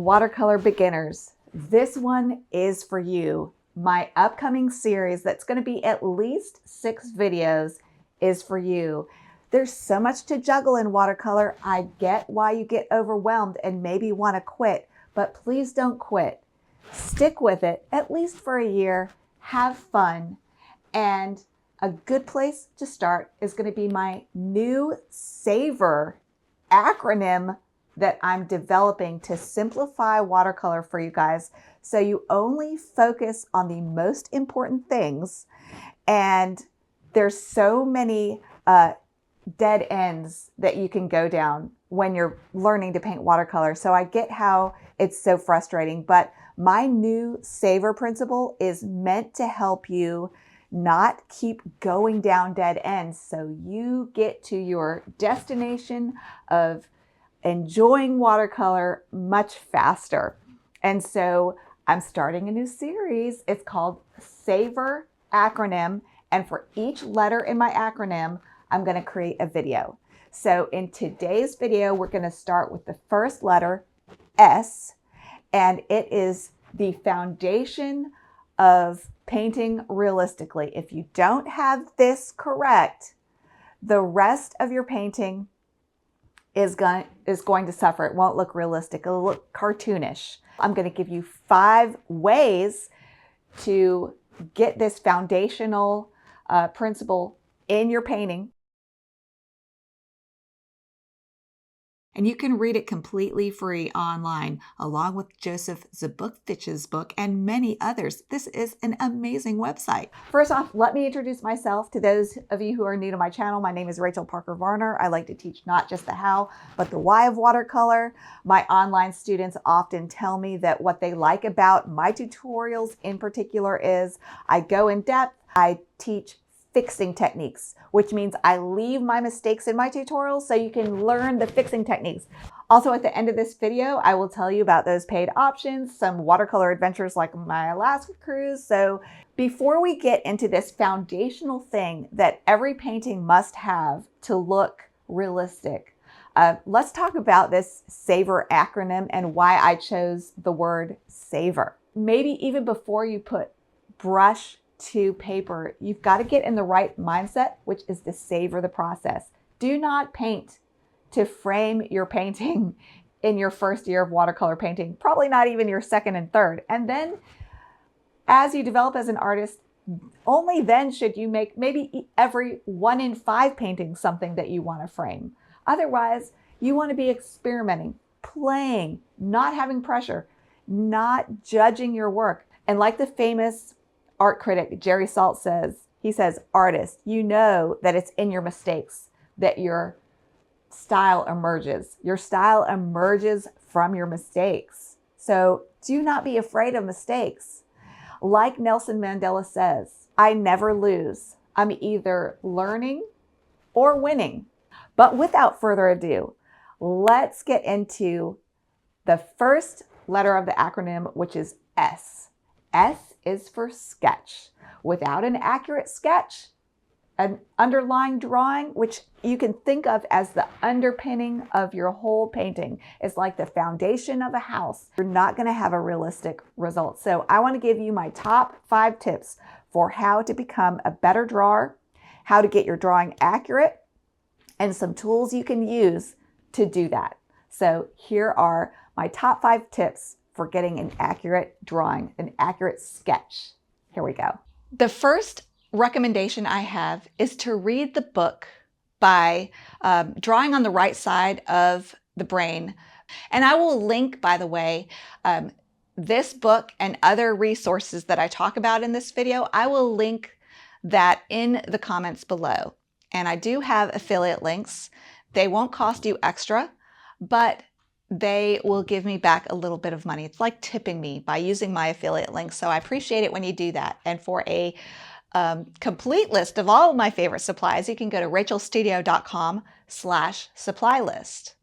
Watercolor beginners, this one is for you. My upcoming series that's going to be at least 6 videos is for you. There's so much to juggle in watercolor. I get why you get overwhelmed and maybe want to quit, but please don't quit. Stick with it at least for a year. Have fun. And a good place to start is going to be my new SAVOUR acronym that I'm developing to simplify watercolor for you guys, so you only focus on the most important things. And there's so many dead ends that you can go down when you're learning to paint watercolor. So I get how it's so frustrating, but my new SAVOUR principle is meant to help you not keep going down dead ends, so you get to your destination of enjoying watercolor much faster. And so I'm starting a new series. It's called SAVOUR Acronym. And for each letter in my acronym, I'm going to create a video. So in today's video, we're going to start with the first letter, S, and it is the foundation of painting realistically. If you don't have this correct, the rest of your painting is going to suffer. It won't look realistic. It'll look cartoonish. I'm going to give you 5 ways to get this foundational principle in your painting. And you can read it completely free online, along with Joseph Zabukvich's book and many others. This is an amazing website. First off, let me introduce myself to those of you who are new to my channel. My name is Rachel Parker Varner. I like to teach not just the how, but the why of watercolor. My online students often tell me that what they like about my tutorials in particular is I go in depth, I teach fixing techniques, which means I leave my mistakes in my tutorials so you can learn the fixing techniques. Also, at the end of this video, I will tell you about those paid options, some watercolor adventures like my Alaska cruise. So before we get into this foundational thing that every painting must have to look realistic, let's talk about this SAVOUR acronym and why I chose the word savor. Maybe even before you put brush to paper, you've got to get in the right mindset, which is to savor the process. Do not paint to frame your painting in your first year of watercolor painting, probably not even your second and third. And then as you develop as an artist, only then should you make maybe every 1 in 5 paintings something that you want to frame. Otherwise, you want to be experimenting, playing, not having pressure, not judging your work. And like the famous art critic Jerry Salt says, he says, artist, you know that it's in your mistakes that your style emerges. Your style emerges from your mistakes. So do not be afraid of mistakes. Like Nelson Mandela says, I never lose. I'm either learning or winning. But without further ado, let's get into the first letter of the acronym, which is S. S is for sketch. Without an accurate sketch, an underlying drawing, which you can think of as the underpinning of your whole painting, is like the foundation of a house. You're not going to have a realistic result. So I want to give you my top 5 tips for how to become a better drawer, how to get your drawing accurate, and some tools you can use to do that. So here are my top 5 tips for getting an accurate drawing, an accurate sketch. Here we go. The first recommendation I have is to read the book by Drawing on the Right Side of the Brain. And I will link, by the way, this book and other resources that I talk about in this video. I will link that in the comments below. And I do have affiliate links. They won't cost you extra, but they will give me back a little bit of money. It's like tipping me by using my affiliate links. So I appreciate it when you do that. And for a complete list of all of my favorite supplies, you can go to rachelstudio.com/supply list.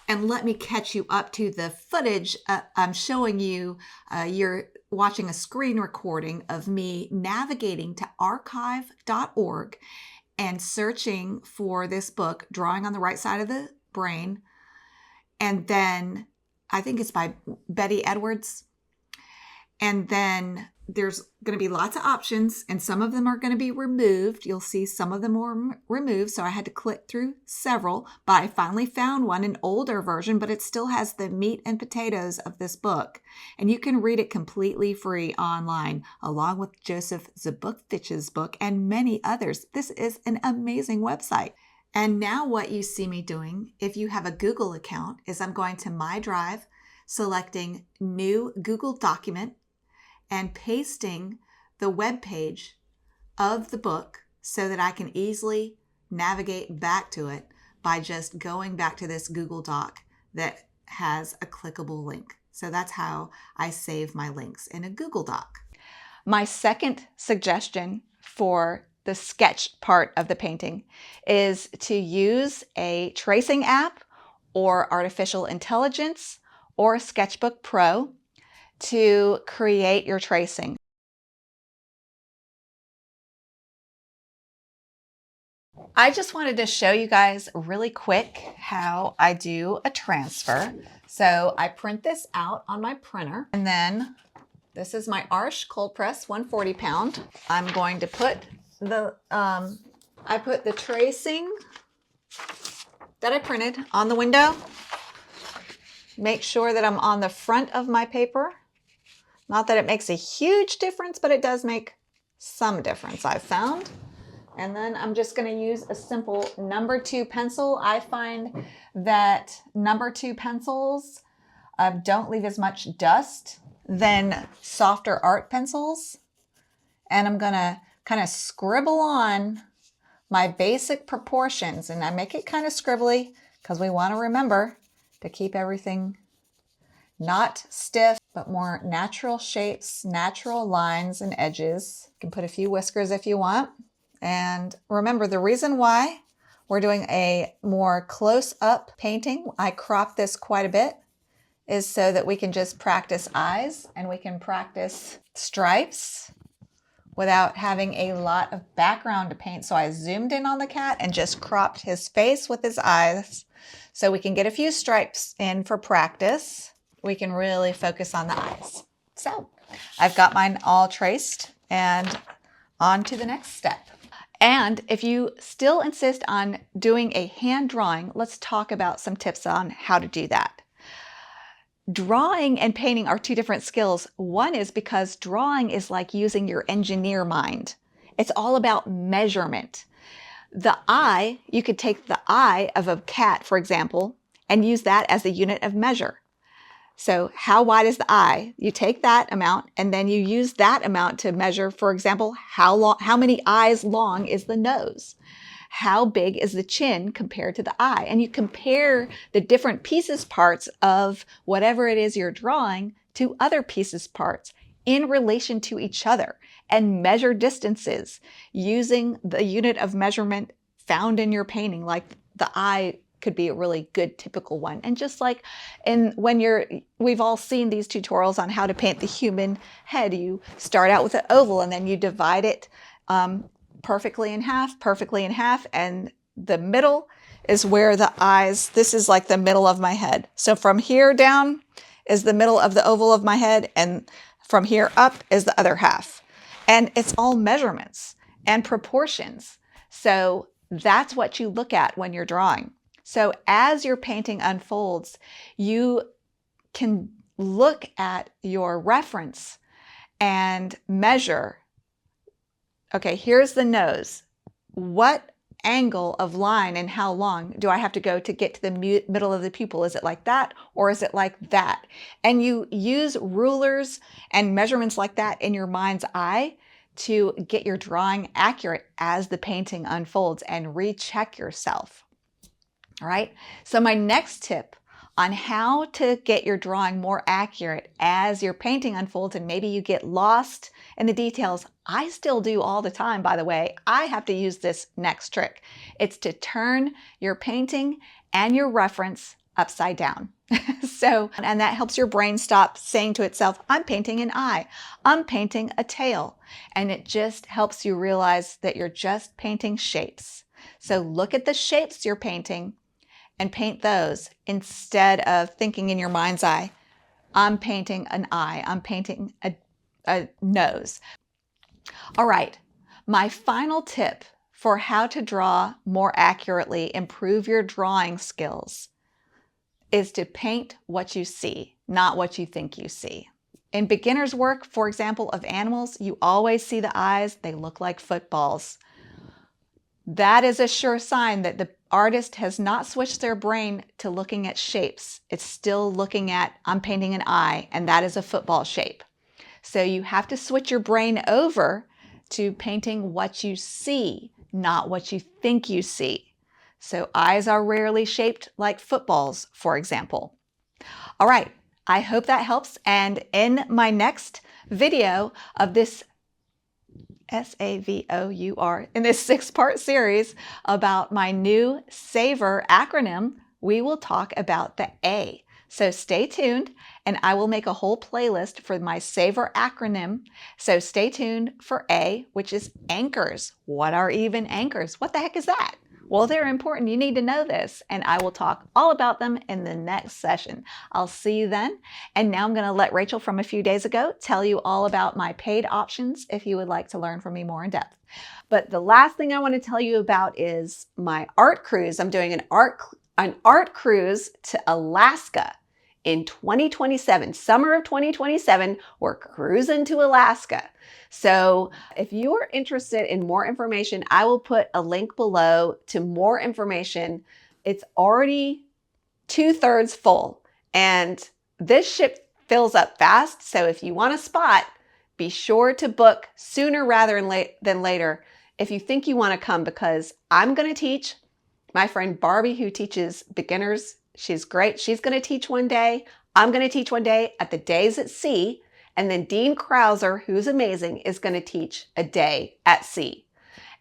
And let me catch you up to the footage I'm showing you. You're watching a screen recording of me navigating to archive.org and searching for this book, Drawing on the Right Side of the Brain, and then I think it's by Betty Edwards. And then there's going to be lots of options, and some of them are going to be removed. You'll see some of them were removed, so I had to click through several, but I finally found one, an older version, but it still has the meat and potatoes of this book. And you can read it completely free online, along with Joseph Zabuckfich's book and many others. This is an amazing website. And now what you see me doing, if you have a Google account, is I'm going to My Drive, selecting New Google Document, and pasting the web page of the book so that I can easily navigate back to it by just going back to this Google Doc that has a clickable link. So that's how I save my links in a Google Doc. My second suggestion for the sketch part of the painting is to use a tracing app or artificial intelligence or Sketchbook Pro to create your tracing. I just wanted to show you guys really quick how I do a transfer. So I print this out on my printer, and then this is my Arch cold press 140 pound. I'm going to put the tracing that I printed on the window. Make sure that I'm on the front of my paper. Not that it makes a huge difference, but it does make some difference, I've found. And then I'm just going to use a simple number 2 pencil. I find that number 2 pencils don't leave as much dust than softer art pencils. And I'm going to kind of scribble on my basic proportions. And I make it kind of scribbly because we want to remember to keep everything not stiff, but more natural shapes, natural lines and edges. You can put a few whiskers if you want. And remember, the reason why we're doing a more close-up painting, I crop this quite a bit, is so that we can just practice eyes and we can practice stripes without having a lot of background to paint. So I zoomed in on the cat and just cropped his face with his eyes so we can get a few stripes in for practice. We can really focus on the eyes. So I've got mine all traced and on to the next step. And if you still insist on doing a hand drawing, let's talk about some tips on how to do that. Drawing and painting are two different skills. One is because drawing is like using your engineer mind. It's all about measurement. The eye, you could take the eye of a cat, for example, and use that as a unit of measure. So how wide is the eye? You take that amount and then you use that amount to measure, for example, how many eyes long is the nose? How big is the chin compared to the eye? And you compare the different pieces parts of whatever it is you're drawing to other pieces parts in relation to each other and measure distances using the unit of measurement found in your painting, like the eye could be a really good typical one. And just like we've all seen these tutorials on how to paint the human head. You start out with an oval and then you divide it perfectly in half, and the middle is where the eyes, this is like the middle of my head. So from here down is the middle of the oval of my head, and from here up is the other half. And it's all measurements and proportions. So that's what you look at when you're drawing. So as your painting unfolds, you can look at your reference and measure. Okay, here's the nose. What angle of line and how long do I have to go to get to the middle of the pupil? Is it like that or is it like that? And you use rulers and measurements like that in your mind's eye to get your drawing accurate as the painting unfolds, and recheck yourself. All right, so my next tip on how to get your drawing more accurate as your painting unfolds, and maybe you get lost in the details. I still do all the time, by the way. I have to use this next trick. It's to turn your painting and your reference upside down. And that helps your brain stop saying to itself, I'm painting an eye, I'm painting a tail. And it just helps you realize that you're just painting shapes. So look at the shapes you're painting and paint those instead of thinking in your mind's eye, I'm painting an eye, I'm painting a nose. All right, my final tip for how to draw more accurately, improve your drawing skills, is to paint what you see, not what you think you see. In beginner's work, for example, of animals, you always see the eyes, they look like footballs. That is a sure sign that the artist has not switched their brain to looking at shapes. It's still looking at, I'm painting an eye, and that is a football shape. So you have to switch your brain over to painting what you see, not what you think you see. So eyes are rarely shaped like footballs, for example. All right, I hope that helps. And in my next video of this SAVOUR, in this 6-part series about my new SAVOUR acronym, we will talk about the A. So stay tuned, and I will make a whole playlist for my SAVOUR acronym. So stay tuned for A, which is anchors. What are even anchors? What the heck is that? Well, they're important. You need to know this, and I will talk all about them in the next session. I'll see you then. And now I'm going to let Rachel from a few days ago tell you all about my paid options if you would like to learn from me more in depth. But the last thing I want to tell you about is my art cruise. I'm doing an art cruise to Alaska in 2027, summer of 2027. We're cruising to Alaska. So if you are interested in more information, I will put a link below to more information. It's already 2/3 full, and this ship fills up fast. So if you want a spot, be sure to book sooner rather than later if you think you want to come, because I'm going to teach. My friend Barbie, who teaches beginners, she's great. She's going to teach one day. I'm going to teach one day at the Days at Sea. And then Dean Krauser, who's amazing, is going to teach a day at sea.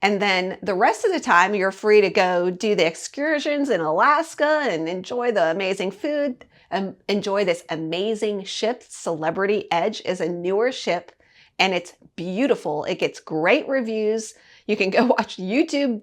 And then the rest of the time, you're free to go do the excursions in Alaska and enjoy the amazing food, and enjoy this amazing ship. Celebrity Edge is a newer ship, and it's beautiful. It gets great reviews. You can go watch YouTube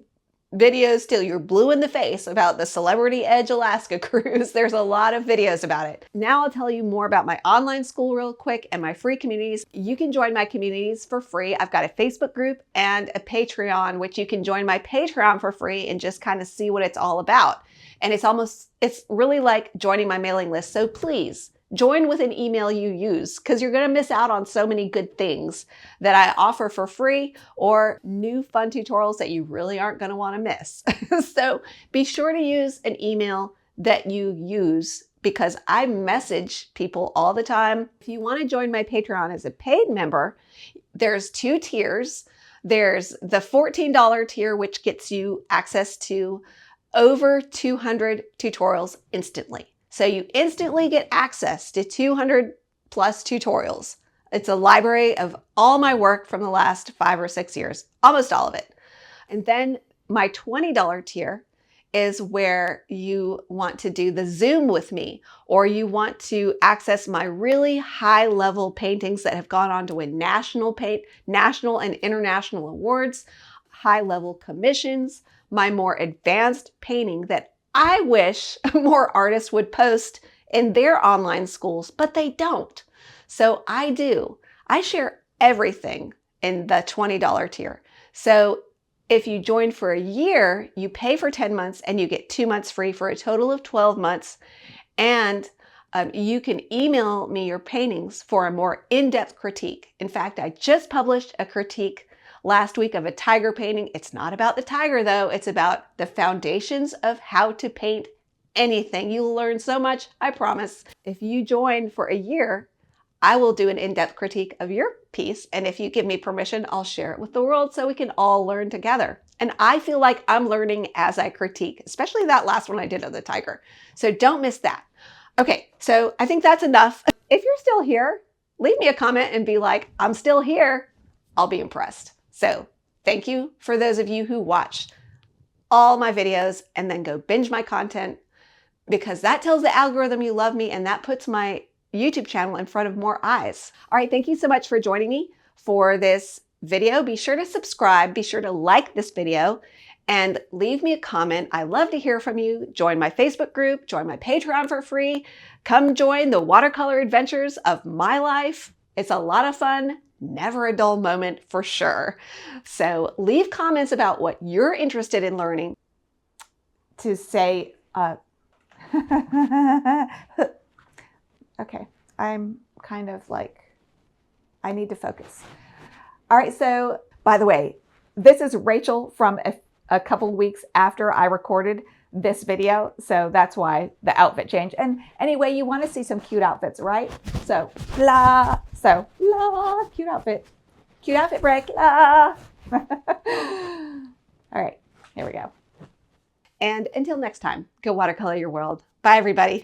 videos till you're blue in the face about the Celebrity Edge Alaska cruise. There's a lot of videos about it. Now I'll tell you more about my online school real quick and my free communities. You can join my communities for free. I've got a Facebook group and a Patreon, which you can join my Patreon for free and just kind of see what it's all about. And it's really like joining my mailing list. So please join with an email you use, because you're going to miss out on so many good things that I offer for free, or new fun tutorials that you really aren't going to want to miss. So be sure to use an email that you use, because I message people all the time. If you want to join my Patreon as a paid member, there's 2 tiers. There's the $14 tier, which gets you access to over 200 tutorials instantly. So you instantly get access to 200 plus tutorials. It's a library of all my work from the last 5 or 6 years, almost all of it. And then my $20 tier is where you want to do the Zoom with me, or you want to access my really high level paintings that have gone on to win national and international awards, high level commissions, my more advanced painting that I wish more artists would post in their online schools, but they don't. So I do. I share everything in the $20 tier. So if you join for a year, you pay for 10 months and you get 2 months free for a total of 12 months. And you can email me your paintings for a more in-depth critique. In fact, I just published a critique last week of a tiger painting. It's not about the tiger though. It's about the foundations of how to paint anything. You'll learn so much, I promise. If you join for a year, I will do an in-depth critique of your piece. And if you give me permission, I'll share it with the world so we can all learn together. And I feel like I'm learning as I critique, especially that last one I did of the tiger. So don't miss that. Okay, so I think that's enough. If you're still here, leave me a comment and be like, I'm still here. I'll be impressed. So thank you for those of you who watch all my videos and then go binge my content, because that tells the algorithm you love me, and that puts my YouTube channel in front of more eyes. All right, thank you so much for joining me for this video. Be sure to subscribe, be sure to like this video, and leave me a comment. I love to hear from you. Join my Facebook group, join my Patreon for free. Come join the watercolor adventures of my life. It's a lot of fun, never a dull moment for sure. So leave comments about what you're interested in learning. To say, okay, I'm kind of like, I need to focus. All right, so by the way, this is Rachel from a couple weeks after I recorded this video, so that's why the outfit changed. And anyway, you want to see some cute outfits, right? So cute outfit break, All right, here we go. And until next time, go watercolor your world. Bye, everybody.